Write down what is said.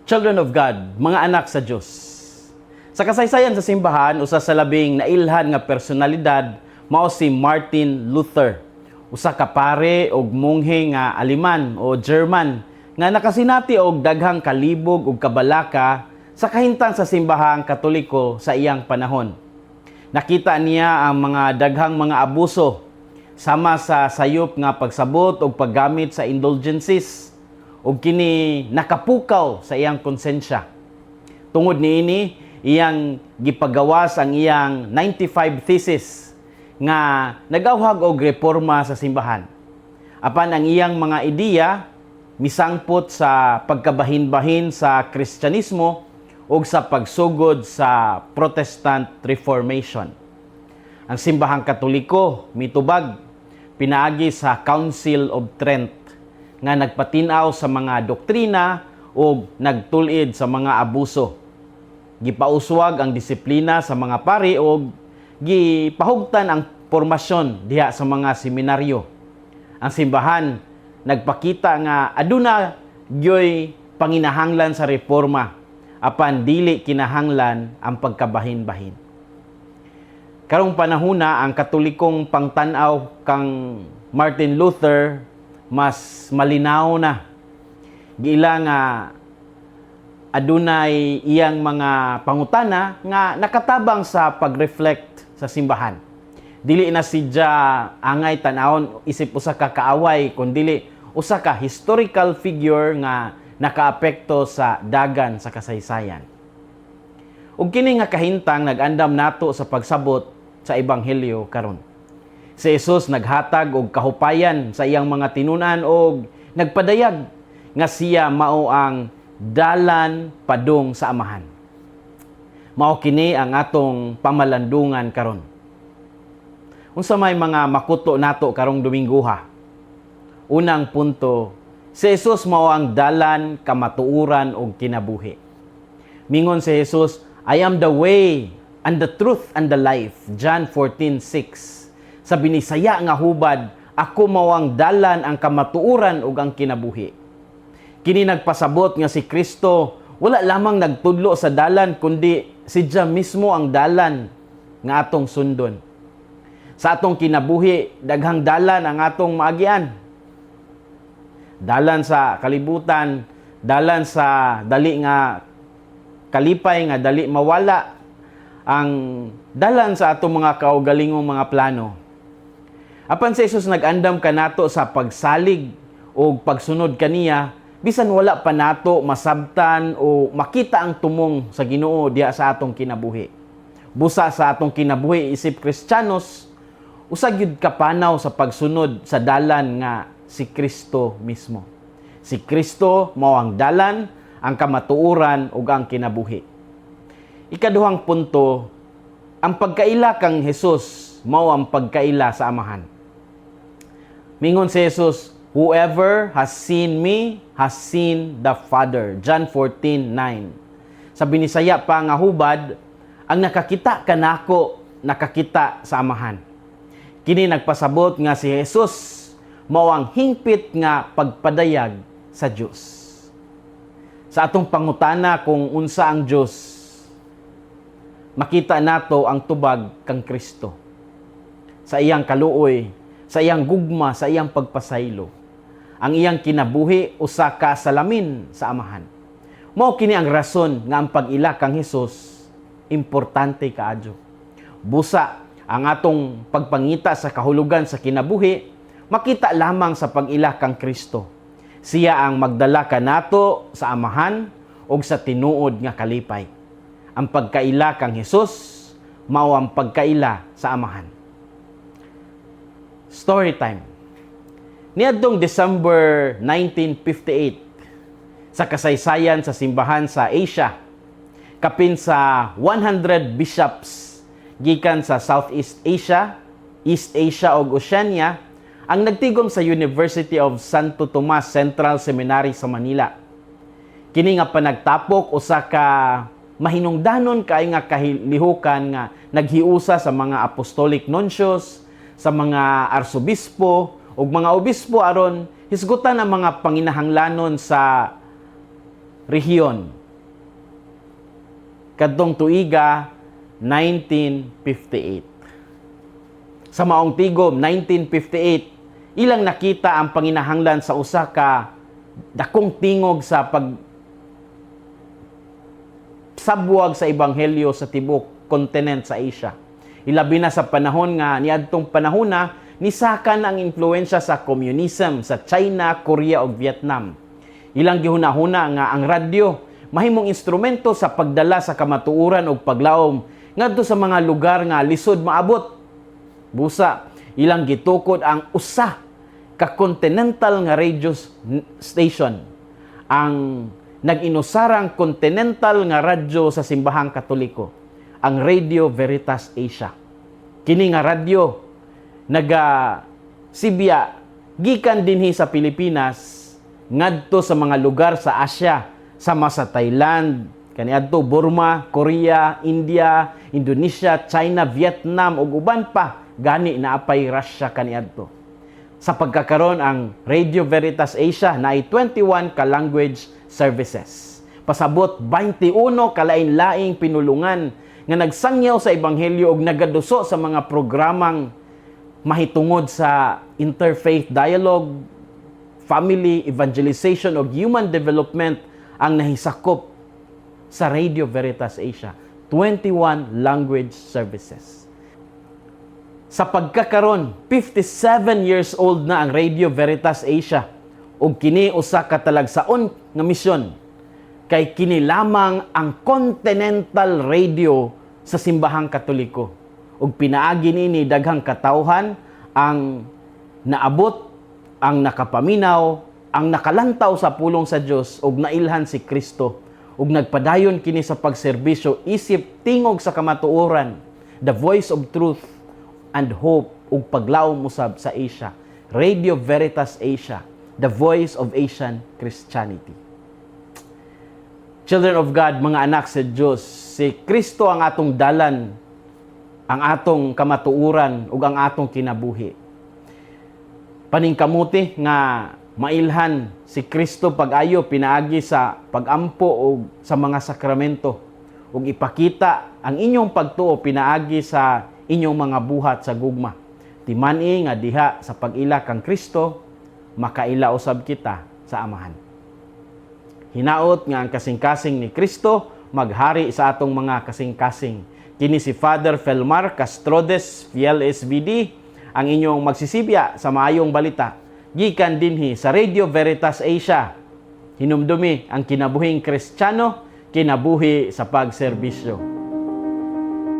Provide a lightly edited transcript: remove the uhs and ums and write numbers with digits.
Children of God, mga anak sa Diyos. Sa kasaysayan sa simbahan, usa sa labing nailhan nga personalidad mao si Martin Luther. Usa ka pare og monghe nga Aleman o German nga nakasinati og daghang kalibog ug kabalaka sa kahimtang sa simbahang Katoliko sa iyang panahon. Nakita niya ang mga daghang mga abuso sama sa sayop nga pagsabot o paggamit sa indulgences ug kini nakapukaw sa iyang konsensya. Tungod niini, iyang gipagawas ang iyang 95 thesis nga nagawhag og reforma sa simbahan. Apan ang iyang mga ideya misangpot sa pagkabahin-bahin sa Kristyanismo ug sa pagsugod sa Protestant Reformation. Ang simbahang Katoliko mitubag pinaagi sa Council of Trent nga nagpatinaw sa mga doktrina o nagtulid sa mga abuso. Gipauswag ang disiplina sa mga pari o gipahugtan ang formasyon diha sa mga seminaryo. Ang simbahan nagpakita nga aduna gyoy panginahanglan sa reforma apan dili kinahanglan ang pagkabahin-bahin. Karong panahona ang Katolikong pangtan-aw kang Martin Luther mas malinaw na. Giila nga adunay iyang mga pangutana nga nakatabang sa pag-reflect sa simbahan. Dili na sidya angay tan-awon isip usa ka kaaway kundi usa ka historical figure nga nakaapekto sa dagan sa kasaysayan. Ug kini nga kahintang nag-andam nato sa pagsabot sa ebanghelyo karon. Si Jesus naghatag og kahupayan sa iyang mga tinunan og nagpadayag nga siya mao ang dalan padung sa amahan. Mao kini ang atong pamalandungan karon. Unsa may mga makuto nato karong Dominggoha? Unang punto, si Jesus mao ang dalan, kamatuoran ug kinabuhi. Mingon si Jesus, I am the way and the truth and the life. John 14:6. Sa binisaya nga hubad, ako mao ang dalan, ang kamatuoran ug ang kinabuhi. Kini nagpasabot nga si Kristo wala lamang nagtudlo sa dalan kundi sidya mismo ang dalan nga atong sundon. Sa atong kinabuhi, daghang dalan ang atong maagian. Dalan sa kalibutan, dalan sa dali nga kalipay nga dali mawala, ang dalan sa atong mga kaugalingong mga plano. Apan si Jesus nag-andam kanato sa pagsalig o pagsunod kaniya bisan wala pa nato masabtan o makita ang tumong sa Ginoo diha sa atong kinabuhi. Busa sa atong kinabuhi isip Kristiyanos, usag gyud kapanaw sa pagsunod sa dalan nga si Kristo mismo. Si Kristo mao ang dalan, ang kamatuoran ug ang kinabuhi. Ikaduhang punto, ang pagkaila kang Jesus mao ang pagkaila sa amahan. Mingon si Jesus, whoever has seen me has seen the Father. John 14:9. Sa binisaya pa nga hubad, ang nakakita kanako, nakakita sa amahan. Kini nagpasabot nga si Jesus mao ang hingpit nga pagpadayag sa Dios. Sa atong pangutana kung unsa ang Dios, makita nato ang tubag kang Kristo. Sa iyang kaluoy, sa iyang gugma, sa iyang pagpasaylo. Ang iyang kinabuhi usa ka salamin sa amahan. Mao kini ang rason nga ang pag-ila kang Hesus importante kaadyo. Busa ang atong pagpangita sa kahulugan sa kinabuhi makita lamang sa pag-ila kang Kristo. Siya ang magdala kanato sa amahan ug sa tinuod nga kalipay. Ang pagkaila kang Hesus mao ang pagkaila sa amahan. Story time. Niadtong December 1958, sa kasaysayan sa simbahan sa Asia, kapin sa 100 bishops gikan sa Southeast Asia, East Asia ug Oceania, ang nagtigom sa University of Santo Tomas Central Seminary sa Manila. Kini nga panagtapok usa ka mahinungdanon kay nga kahilihukan nga naghiusa sa mga apostolic nuncios, sa mga arsobispo ug mga obispo aron hisgutan ang mga panginahanglanon sa rehiyon. Kadtong tuiga 1958. Sa maong tigom 1958, ilang nakita ang panginahanglan sa usa ka dakong tingog sa sabwag sa ebanghelyo sa tibok kontinent sa Asia. Ilabi na sa panahon nga niadtong panahona nisakan ang impluwensya sa communism sa China, Korea ug Vietnam. Ilang gihunahuna nga ang radyo mahimong instrumento sa pagdala sa kamatuoran ug paglaom ngadto sa mga lugar nga lisod maabot. Busa, ilang gitukod ang usa ka continental nga radio station, ang nag-inusarang continental nga radyo sa simbahang Katoliko, ang Radio Veritas Asia. Kini nga radyo naga-sibya gikan dinhi sa Pilipinas ngadto sa mga lugar sa Asia, sama sa Thailand, kaniadto Burma, Korea, India, Indonesia, China, Vietnam ug uban pa gani naapay Russia kaniadto. Sa pagkakaron ang Radio Veritas Asia naay 21 ka language services. Pasabot 21 kalain-laing pinulungan nga nagsangyaw sa ebanghelyo ug nagaduso sa mga programang mahitungod sa interfaith dialogue, family evangelization ug human development ang nahisakop sa Radio Veritas Asia. 21 language services. Sa pagkakaron, 57 years old na ang Radio Veritas Asia ug kini usa ka talagsaon nga misyon kay kini lamang ang continental radio sa simbahang Katoliko ug pinaagi nini daghang katawhan ang naabot, ang nakapaminaw, ang nakalantaw sa pulong sa Dios ug nailhan si Kristo ug nagpadayon kini sa pagserbisyo isip tingog sa kamatuoran, the voice of truth and hope ug paglaom usab sa Asia. Radio Veritas Asia, the voice of Asian Christianity. Children of God, mga anak sa Diyos, si Kristo ang atong dalan, ang atong kamatuoran ug ang atong kinabuhi. Paningkamuti nga mailhan si Kristo pag-ayo pinaagi sa pagampo ug sa mga sakramento ug ipakita ang inyong pagtuo pinaagi sa inyong mga buhat sa gugma. Timani nga diha sa pag-ila kang Kristo, makaila usab kita sa Amahan. Hinaot nga ang kasing-kasing ni Kristo maghari sa atong mga kasing-kasing. Kini si Father Felmar Castrodes, Fiel SVD, ang inyong magsisibya sa maayong balita. Gikan dinhi sa Radio Veritas Asia. Hinumdumi ang kinabuhing Kristiyano, kinabuhi sa pagserbisyo.